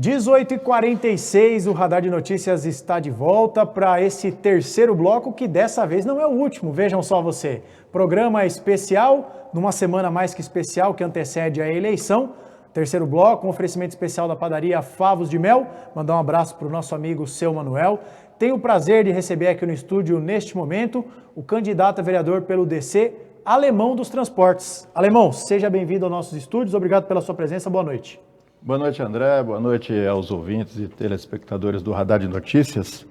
18h46, o Radar de Notícias está de volta para esse terceiro bloco, que dessa vez não é o último, vejam só você. Programa especial, numa semana mais que especial, que antecede a eleição. Terceiro bloco, um oferecimento especial da padaria Favos de Mel. Mandar um abraço para o nosso amigo Seu Manuel. Tenho o prazer de receber aqui no estúdio, neste momento, o candidato a vereador pelo DC, Alemão dos Transportes. Alemão, seja bem-vindo aos nossos estúdios, obrigado pela sua presença, boa noite. Boa noite, André. Boa noite aos ouvintes e telespectadores do Radar de Notícias.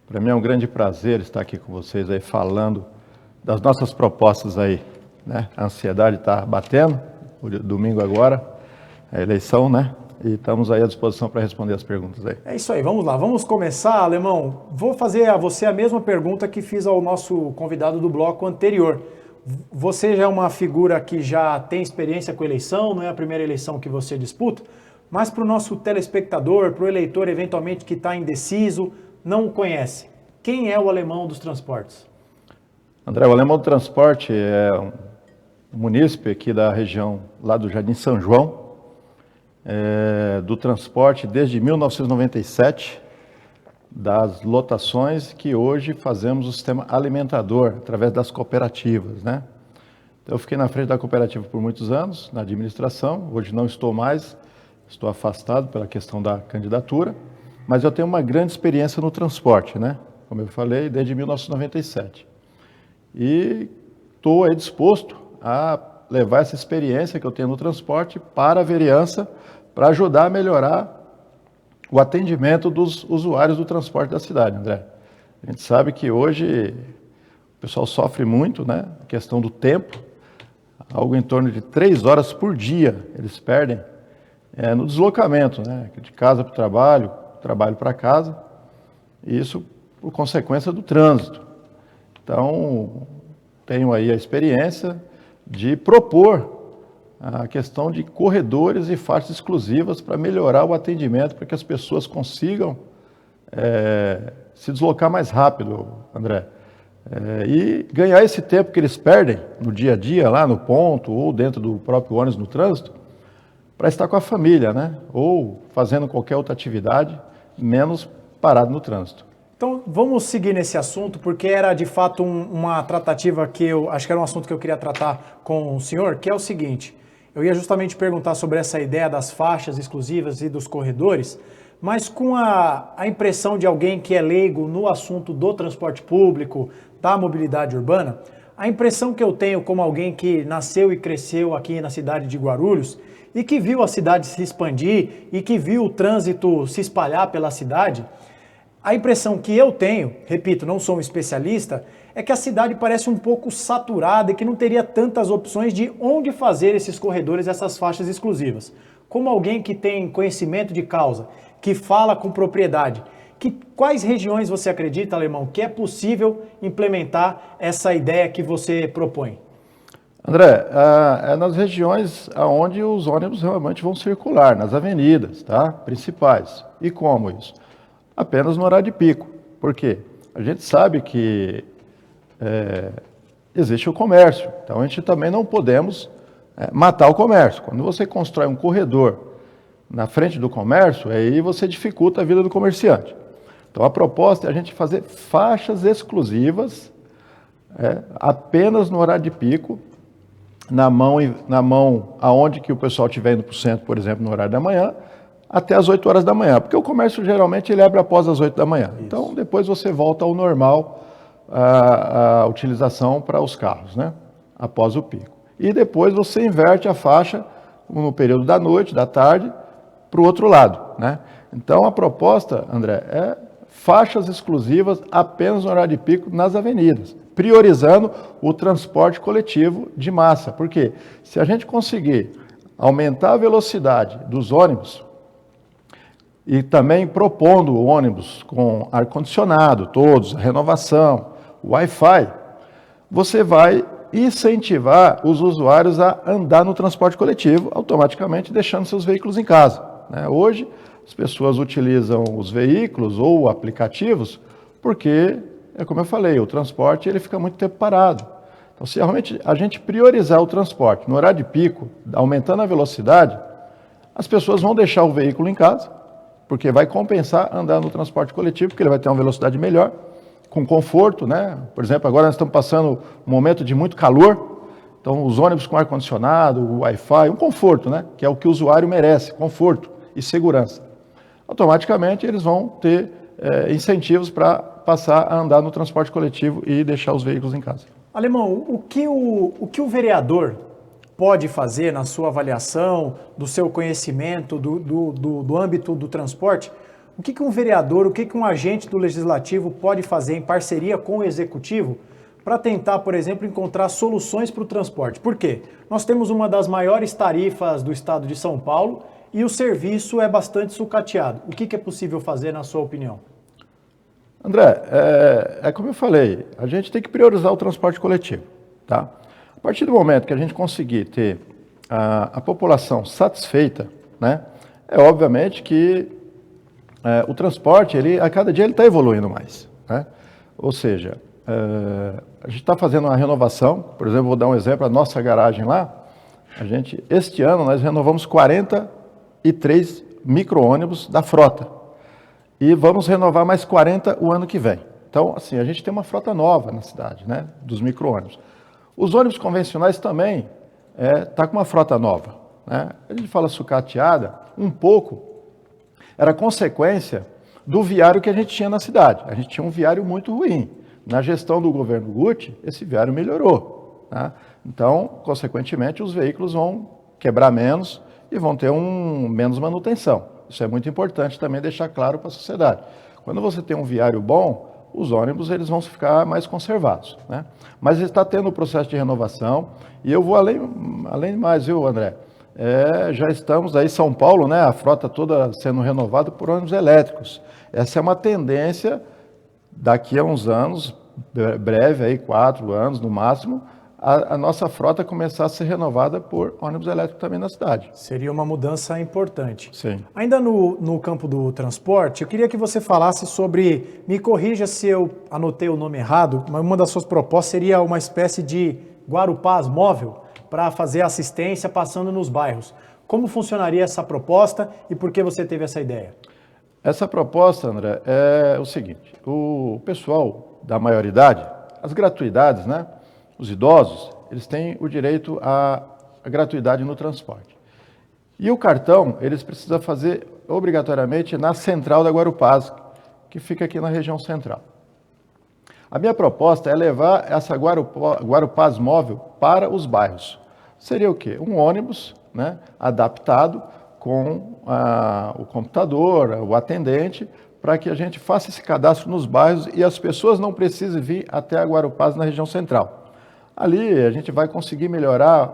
Para mim é um grande prazer estar aqui com vocês aí falando das nossas propostas aí, né? A ansiedade está batendo, o domingo agora, a eleição, né? E estamos aí à disposição para responder as perguntas aí. É isso aí, vamos lá, vamos começar, Alemão. Vou fazer a você a mesma pergunta que fiz ao nosso convidado do bloco anterior. Você já é uma figura que já tem experiência com eleição, não é a primeira eleição que você disputa, mas para o nosso telespectador, para o eleitor eventualmente que está indeciso, não o conhece. Quem é o Alemão dos Transportes? André, o Alemão do Transporte é um munícipe aqui da região lá do Jardim São João, do transporte desde 1997, das lotações que hoje fazemos o sistema alimentador através das cooperativas, né? Então, eu fiquei na frente da cooperativa por muitos anos, na administração, hoje não estou mais, estou afastado pela questão da candidatura, mas eu tenho uma grande experiência no transporte, né? Como eu falei, desde 1997. E estou aí disposto a levar essa experiência que eu tenho no transporte para a vereança, para ajudar a melhorar o atendimento dos usuários do transporte da cidade, André. A gente sabe que hoje o pessoal sofre muito, né? A questão do tempo, algo em torno de 3 horas por dia eles perdem no deslocamento, né? De casa para o trabalho para casa, e isso por consequência do trânsito. Então, tenho aí a experiência de propor a questão de corredores e faixas exclusivas para melhorar o atendimento, para que as pessoas consigam se deslocar mais rápido, André. E ganhar esse tempo que eles perdem no dia a dia, lá no ponto, ou dentro do próprio ônibus no trânsito, para estar com a família, né? Ou fazendo qualquer outra atividade, menos parado no trânsito. Então, vamos seguir nesse assunto, porque era de fato uma tratativa que eu acho que era um assunto que eu queria tratar com o senhor, que é o seguinte: eu ia justamente perguntar sobre essa ideia das faixas exclusivas e dos corredores, mas com a impressão de alguém que é leigo no assunto do transporte público, da mobilidade urbana, a impressão que eu tenho como alguém que nasceu e cresceu aqui na cidade de Guarulhos e que viu a cidade se expandir e que viu o trânsito se espalhar pela cidade, a impressão que eu tenho, repito, não sou um especialista, é que a cidade parece um pouco saturada e que não teria tantas opções de onde fazer esses corredores, essas faixas exclusivas. Como alguém que tem conhecimento de causa, que fala com propriedade, quais regiões você acredita, Alemão, que é possível implementar essa ideia que você propõe? André, é nas regiões onde os ônibus realmente vão circular, nas avenidas, tá? Principais. E como isso? Apenas no horário de pico. Por quê? A gente sabe que existe o comércio, então a gente também não podemos matar o comércio. Quando você constrói um corredor na frente do comércio, aí você dificulta a vida do comerciante. Então a proposta é a gente fazer faixas exclusivas apenas no horário de pico, na mão aonde que o pessoal estiver indo para o centro, por exemplo, no horário da manhã, até as 8 horas da manhã, porque o comércio geralmente ele abre após as 8 da manhã. Isso. Então depois você volta ao normal, a utilização para os carros, né? Após o pico. E depois você inverte a faixa no período da noite, da tarde, para o outro lado, né? Então a proposta, André, é faixas exclusivas apenas no horário de pico nas avenidas, priorizando o transporte coletivo de massa. Porque se a gente conseguir aumentar a velocidade dos ônibus, e também propondo ônibus com ar-condicionado, todos, renovação, Wi-Fi, você vai incentivar os usuários a andar no transporte coletivo, automaticamente deixando seus veículos em casa, né? Hoje, as pessoas utilizam os veículos ou aplicativos porque, como eu falei, o transporte ele fica muito tempo parado. Então, se realmente a gente priorizar o transporte no horário de pico, aumentando a velocidade, as pessoas vão deixar o veículo em casa porque vai compensar andar no transporte coletivo, porque ele vai ter uma velocidade melhor, com conforto, né? Por exemplo, agora nós estamos passando um momento de muito calor, então os ônibus com ar-condicionado, o Wi-Fi, um conforto, né? Que é o que o usuário merece, conforto e segurança. Automaticamente eles vão ter incentivos para passar a andar no transporte coletivo e deixar os veículos em casa. Alemão, o que o vereador pode fazer na sua avaliação, do seu conhecimento, do âmbito do transporte? O que um vereador, o que um agente do legislativo pode fazer em parceria com o executivo para tentar, por exemplo, encontrar soluções para o transporte? Por quê? Nós temos uma das maiores tarifas do estado de São Paulo e o serviço é bastante sucateado. O que é possível fazer, na sua opinião? André, como eu falei, a gente tem que priorizar o transporte coletivo, tá? A partir do momento que a gente conseguir ter a população satisfeita, né, obviamente que o transporte, a cada dia ele está evoluindo mais, né? Ou seja, a gente está fazendo uma renovação, por exemplo, vou dar um exemplo, a nossa garagem lá, este ano nós renovamos 43 micro-ônibus da frota e vamos renovar mais 40 o ano que vem. Então, assim, a gente tem uma frota nova na cidade, né, dos micro-ônibus. Os ônibus convencionais também tá com uma frota nova, né? A gente fala sucateada, um pouco, era consequência do viário que a gente tinha na cidade. A gente tinha um viário muito ruim. Na gestão do governo Guti, esse viário melhorou, né? Então, consequentemente, os veículos vão quebrar menos e vão ter menos manutenção. Isso é muito importante também deixar claro para a sociedade. Quando você tem um viário bom, os ônibus eles vão ficar mais conservados, né? Mas está tendo o processo de renovação e eu vou além mais, viu, André? Já estamos aí em São Paulo, né? A frota toda sendo renovada por ônibus elétricos. Essa é uma tendência daqui a uns anos, breve aí 4 anos no máximo, a nossa frota começar a ser renovada por ônibus elétrico também na cidade. Seria uma mudança importante. Sim. Ainda no campo do transporte, eu queria que você falasse sobre, me corrija se eu anotei o nome errado, mas uma das suas propostas seria uma espécie de Guarupás móvel para fazer assistência passando nos bairros. Como funcionaria essa proposta e por que você teve essa ideia? Essa proposta, André, é o seguinte, o pessoal da maioridade, as gratuidades, né? Os idosos, eles têm o direito à gratuidade no transporte. E o cartão, eles precisam fazer obrigatoriamente na central da Guarupás, que fica aqui na região central. A minha proposta é levar essa Guarupás móvel para os bairros. Seria o quê? Um ônibus, né, adaptado com o computador, o atendente, para que a gente faça esse cadastro nos bairros e as pessoas não precisem vir até a Guarupás na região central. Ali a gente vai conseguir melhorar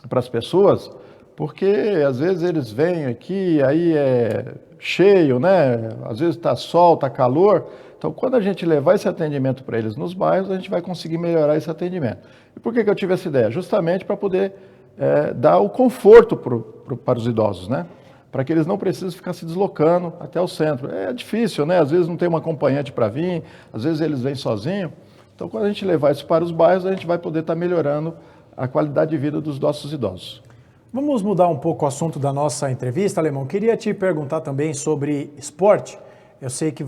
para as pessoas, porque às vezes eles vêm aqui, aí é cheio, né? Às vezes está sol, está calor. Então, quando a gente levar esse atendimento para eles nos bairros, a gente vai conseguir melhorar esse atendimento. E por que eu tive essa ideia? Justamente para poder dar o conforto para os idosos, né? Para que eles não precisem ficar se deslocando até o centro. É difícil, né? Às vezes não tem um acompanhante para vir, às vezes eles vêm sozinhos. Então, quando a gente levar isso para os bairros, a gente vai poder estar melhorando a qualidade de vida dos nossos idosos. Vamos mudar um pouco o assunto da nossa entrevista, Alemão. Queria te perguntar também sobre esporte. Eu sei que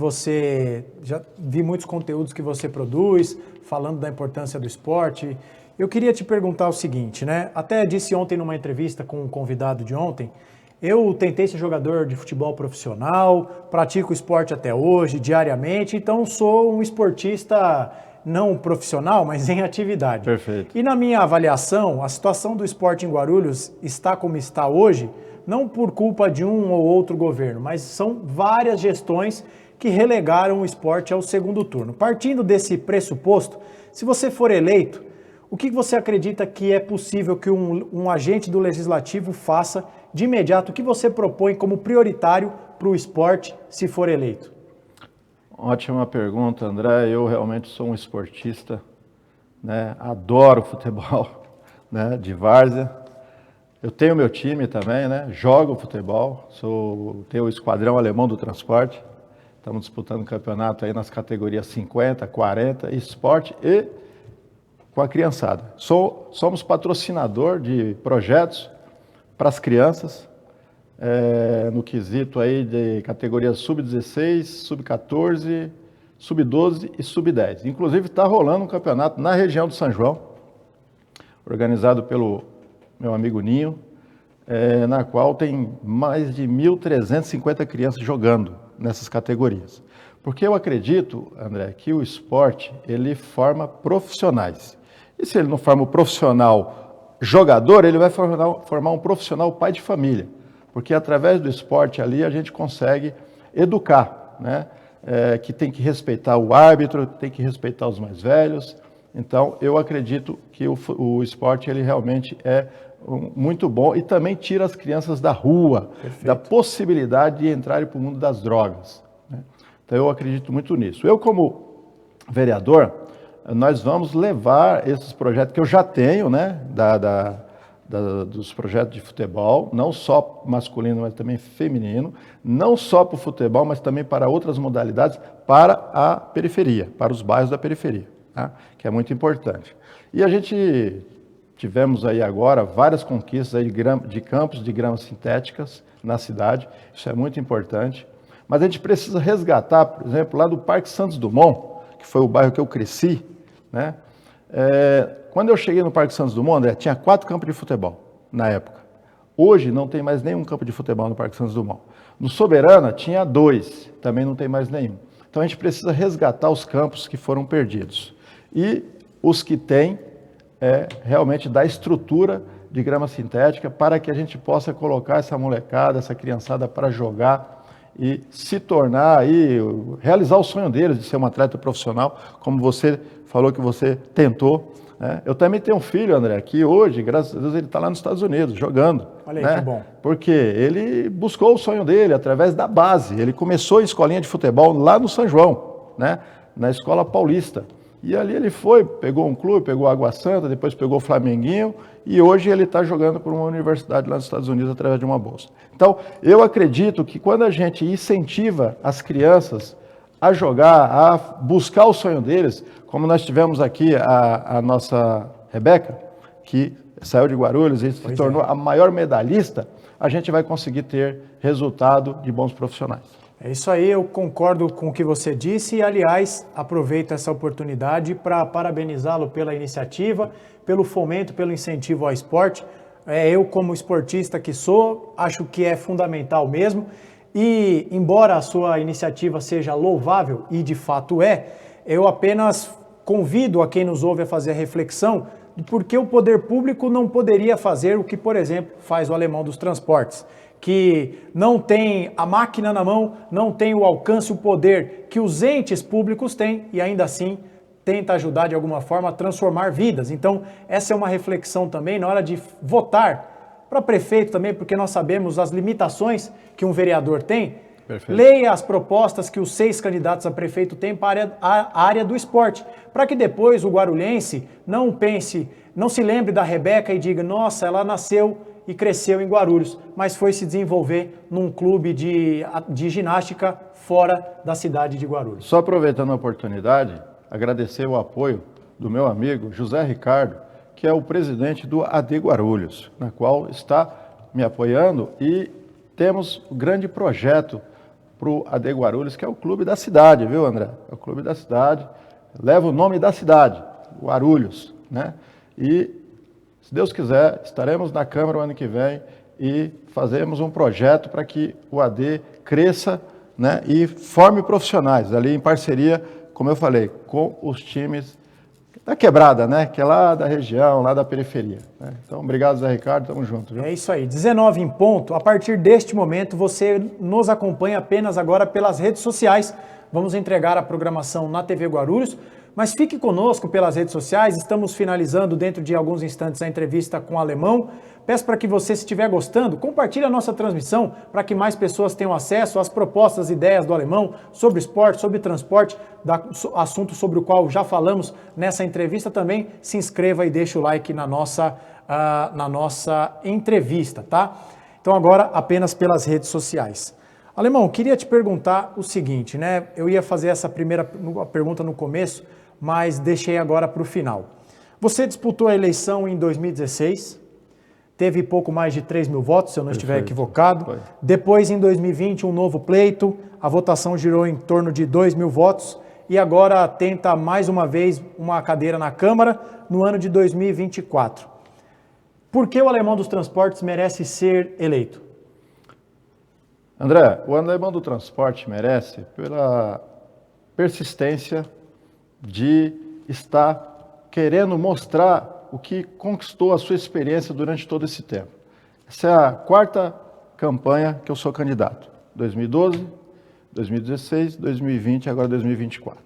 já vi muitos conteúdos que você produz, falando da importância do esporte. Eu queria te perguntar o seguinte, né? Até disse ontem numa entrevista com um convidado de ontem, eu tentei ser jogador de futebol profissional, pratico esporte até hoje, diariamente, então sou um esportista não profissional, mas em atividade. Perfeito. E na minha avaliação, a situação do esporte em Guarulhos está como está hoje, não por culpa de um ou outro governo, mas são várias gestões que relegaram o esporte ao segundo turno. Partindo desse pressuposto, se você for eleito, o que você acredita que é possível que um agente do legislativo faça de imediato? O que você propõe como prioritário para o esporte se for eleito? Ótima pergunta, André. Eu realmente sou um esportista, né? Adoro futebol, né? De várzea. Eu tenho meu time também, né? Jogo futebol, tenho o Esquadrão Alemão do Transporte. Estamos disputando campeonato aí nas categorias 50, 40, esporte e com a criançada. Somos patrocinador de projetos para as crianças, no quesito aí de categorias sub-16, sub-14, sub-12 e sub-10. Inclusive está rolando um campeonato na região do São João, organizado pelo meu amigo Ninho, na qual tem mais de 1.350 crianças jogando nessas categorias. Porque eu acredito, André, que o esporte, ele forma profissionais. E se ele não forma um profissional jogador, ele vai formar um profissional pai de família. Porque através do esporte ali a gente consegue educar, né? Que tem que respeitar o árbitro, tem que respeitar os mais velhos. Então, eu acredito que o esporte, ele realmente é muito bom e também tira as crianças da rua, perfeito, da possibilidade de entrarem para o mundo das drogas, né? Então, eu acredito muito nisso. Eu, como vereador, nós vamos levar esses projetos que eu já tenho, né, dos projetos de futebol, não só masculino, mas também feminino, não só para o futebol, mas também para outras modalidades, para a periferia, para os bairros da periferia, tá? Que é muito importante. E a gente tivemos aí agora várias conquistas aí de campos de gramas sintéticas na cidade, isso é muito importante, mas a gente precisa resgatar, por exemplo, lá do Parque Santos Dumont, que foi o bairro que eu cresci, né? Quando eu cheguei no Parque Santos Dumont, André, tinha 4 campos de futebol na época. Hoje não tem mais nenhum campo de futebol no Parque Santos Dumont. No Soberana tinha 2, também não tem mais nenhum. Então a gente precisa resgatar os campos que foram perdidos. E os que têm, realmente dar estrutura de grama sintética para que a gente possa colocar essa molecada, essa criançada para jogar e se tornar aí, realizar o sonho deles de ser um atleta profissional, como você falou que você tentou, né? Eu também tenho um filho, André, que hoje, graças a Deus, ele está lá nos Estados Unidos, jogando. Olha aí, né? que bom. Porque ele buscou o sonho dele através da base. Ele começou em escolinha de futebol lá no São João, né? Na Escola Paulista. E ali ele foi, pegou um clube, pegou a Água Santa, depois pegou o Flamenguinho, e hoje ele está jogando por uma universidade lá nos Estados Unidos através de uma bolsa. Então, eu acredito que quando a gente incentiva as crianças a jogar, a buscar o sonho deles, como nós tivemos aqui a nossa Rebeca, que saiu de Guarulhos e se tornou a maior medalhista, a gente vai conseguir ter resultado de bons profissionais. É isso aí, eu concordo com o que você disse e, aliás, aproveito essa oportunidade para parabenizá-lo pela iniciativa, pelo fomento, pelo incentivo ao esporte. Eu, como esportista que sou, acho que é fundamental mesmo. E, embora a sua iniciativa seja louvável, e de fato eu apenas convido a quem nos ouve a fazer a reflexão de por que o poder público não poderia fazer o que, por exemplo, faz o Alemão dos Transportes, que não tem a máquina na mão, não tem o alcance, o poder que os entes públicos têm e ainda assim tenta ajudar de alguma forma a transformar vidas. Então, essa é uma reflexão também na hora de votar para prefeito também, porque nós sabemos as limitações que um vereador tem. Perfeito. Leia as propostas que os 6 candidatos a prefeito têm para a área do esporte, para que depois o guarulhense não se lembre da Rebeca e diga, nossa, ela nasceu e cresceu em Guarulhos, mas foi se desenvolver num clube de ginástica fora da cidade de Guarulhos. Só aproveitando a oportunidade, agradecer o apoio do meu amigo José Ricardo, que é o presidente do AD Guarulhos, na qual está me apoiando, e temos um grande projeto para o AD Guarulhos, que é o clube da cidade, viu, André? É o clube da cidade, leva o nome da cidade, Guarulhos, né? E, se Deus quiser, estaremos na Câmara o ano que vem e fazemos um projeto para que o AD cresça, né, e forme profissionais, ali em parceria, como eu falei, com os times da quebrada, né, que é lá da região, lá da periferia, né? Então, obrigado, Zé Ricardo, tamo junto, viu? É isso aí, 19 em ponto. A partir deste momento, você nos acompanha apenas agora pelas redes sociais. Vamos entregar a programação na TV Guarulhos, mas fique conosco pelas redes sociais. Estamos finalizando dentro de alguns instantes a entrevista com o Alemão. Peço para que você, se estiver gostando, compartilhe a nossa transmissão para que mais pessoas tenham acesso às propostas e ideias do Alemão sobre esporte, sobre transporte, assunto sobre o qual já falamos nessa entrevista. Também se inscreva e deixe o like na nossa entrevista, tá? Então agora apenas pelas redes sociais. Alemão, queria te perguntar o seguinte, né? Eu ia fazer essa primeira pergunta no começo, mas deixei agora para o final. Você disputou a eleição em 2016, teve pouco mais de 3 mil votos, se eu não estiver Perfeito. equivocado. Foi. Depois, em 2020, um novo pleito, a votação girou em torno de 2 mil votos e agora tenta mais uma vez uma cadeira na Câmara no ano de 2024. Por que o Alemão dos Transportes merece ser eleito? André, o Alemão do Transporte merece pela persistência de estar querendo mostrar o que conquistou a sua experiência durante todo esse tempo. Essa é a 4ª campanha que eu sou candidato. 2012, 2016, 2020 e agora 2024.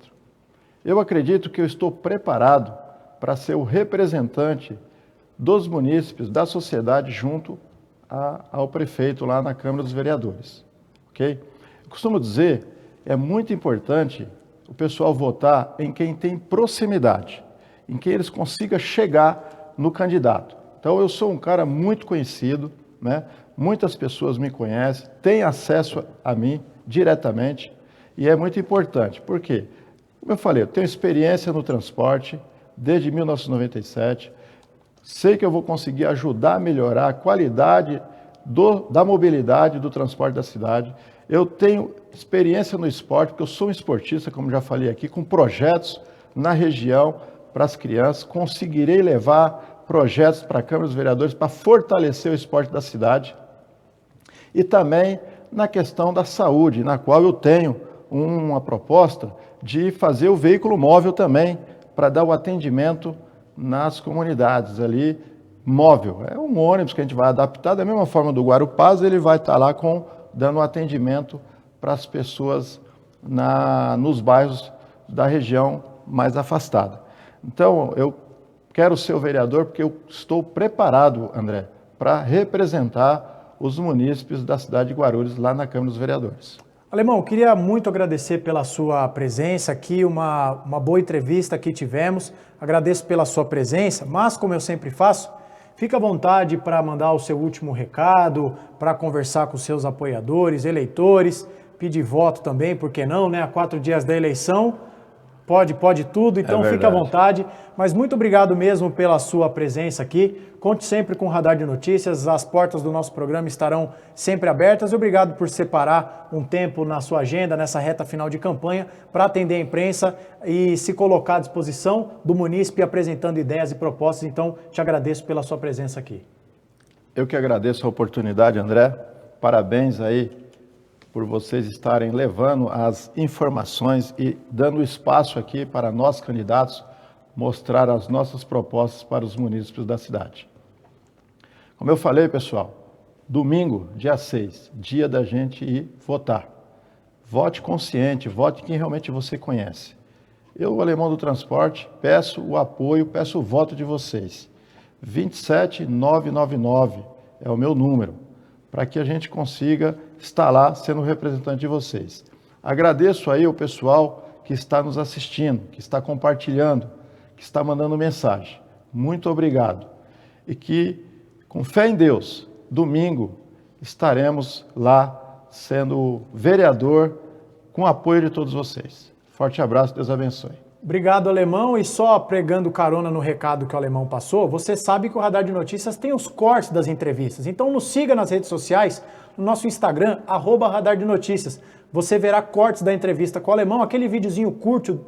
Eu acredito que eu estou preparado para ser o representante dos munícipes, da sociedade, junto ao prefeito lá na Câmara dos Vereadores. Ok? Eu costumo dizer, é muito importante o pessoal votar em quem tem proximidade, em quem eles consigam chegar no candidato. Então, eu sou um cara muito conhecido, né? Muitas pessoas me conhecem, têm acesso a mim diretamente e é muito importante. Por quê? Como eu falei, eu tenho experiência no transporte desde 1997, sei que eu vou conseguir ajudar a melhorar a qualidade da mobilidade do transporte da cidade. Eu tenho experiência no esporte, porque eu sou um esportista, como já falei aqui, com projetos na região para as crianças. Conseguirei levar projetos para a Câmara dos Vereadores para fortalecer o esporte da cidade. E também na questão da saúde, na qual eu tenho uma proposta de fazer o veículo móvel também, para dar o atendimento nas comunidades ali, móvel. É um ônibus que a gente vai adaptar, da mesma forma do Guarupaz, ele vai estar lá dando atendimento para as pessoas nos bairros da região mais afastada. Então, eu quero ser o vereador porque eu estou preparado, André, para representar os munícipes da cidade de Guarulhos lá na Câmara dos Vereadores. Alemão, eu queria muito agradecer pela sua presença aqui, uma boa entrevista que tivemos. Agradeço pela sua presença, mas como eu sempre faço, fica à vontade para mandar o seu último recado, para conversar com seus apoiadores, eleitores, pedir voto também, por que não, né? Há 4 dias da eleição, pode tudo, então fica à vontade. Mas muito obrigado mesmo pela sua presença aqui. Conte sempre com o Radar de Notícias, as portas do nosso programa estarão sempre abertas. E obrigado por separar um tempo na sua agenda, nessa reta final de campanha, para atender a imprensa e se colocar à disposição do munícipe apresentando ideias e propostas. Então, te agradeço pela sua presença aqui. Eu que agradeço a oportunidade, André. Parabéns aí por vocês estarem levando as informações e dando espaço aqui para nós, candidatos, mostrar as nossas propostas para os munícipes da cidade. Como eu falei, pessoal, domingo, dia 6, dia da gente ir votar. Vote consciente, vote quem realmente você conhece. Eu, o Alemão do Transporte, peço o apoio, peço o voto de vocês. 27999 é o meu número, para que a gente consiga estar lá sendo representante de vocês. Agradeço aí o pessoal que está nos assistindo, que está compartilhando, que está mandando mensagem. Muito obrigado. E que, com fé em Deus, domingo estaremos lá sendo vereador com o apoio de todos vocês. Forte abraço, Deus abençoe. Obrigado, Alemão. E só pregando carona no recado que o Alemão passou, você sabe que o Radar de Notícias tem os cortes das entrevistas. Então nos siga nas redes sociais, no nosso Instagram, @Radar de Notícias. Você verá cortes da entrevista com o Alemão, aquele videozinho curto,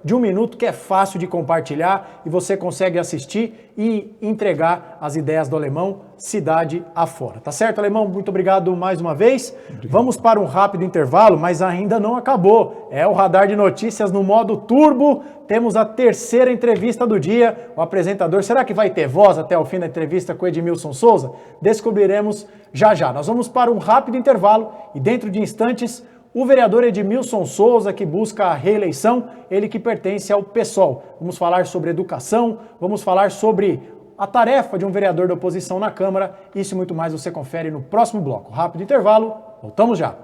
de 1 minuto, que é fácil de compartilhar e você consegue assistir e entregar as ideias do Alemão cidade afora. Tá certo, Alemão? Muito obrigado mais uma vez. Obrigado. Vamos para um rápido intervalo, mas ainda não acabou. É o Radar de Notícias no modo turbo. Temos a 3ª entrevista do dia. O apresentador, será que vai ter voz até o fim da entrevista com Edmilson Souza? Descobriremos já já. Nós vamos para um rápido intervalo e dentro de instantes, o vereador Edmilson Souza, que busca a reeleição, ele que pertence ao PSOL. Vamos falar sobre educação, vamos falar sobre a tarefa de um vereador da oposição na Câmara. Isso e muito mais você confere no próximo bloco. Rápido intervalo, voltamos já.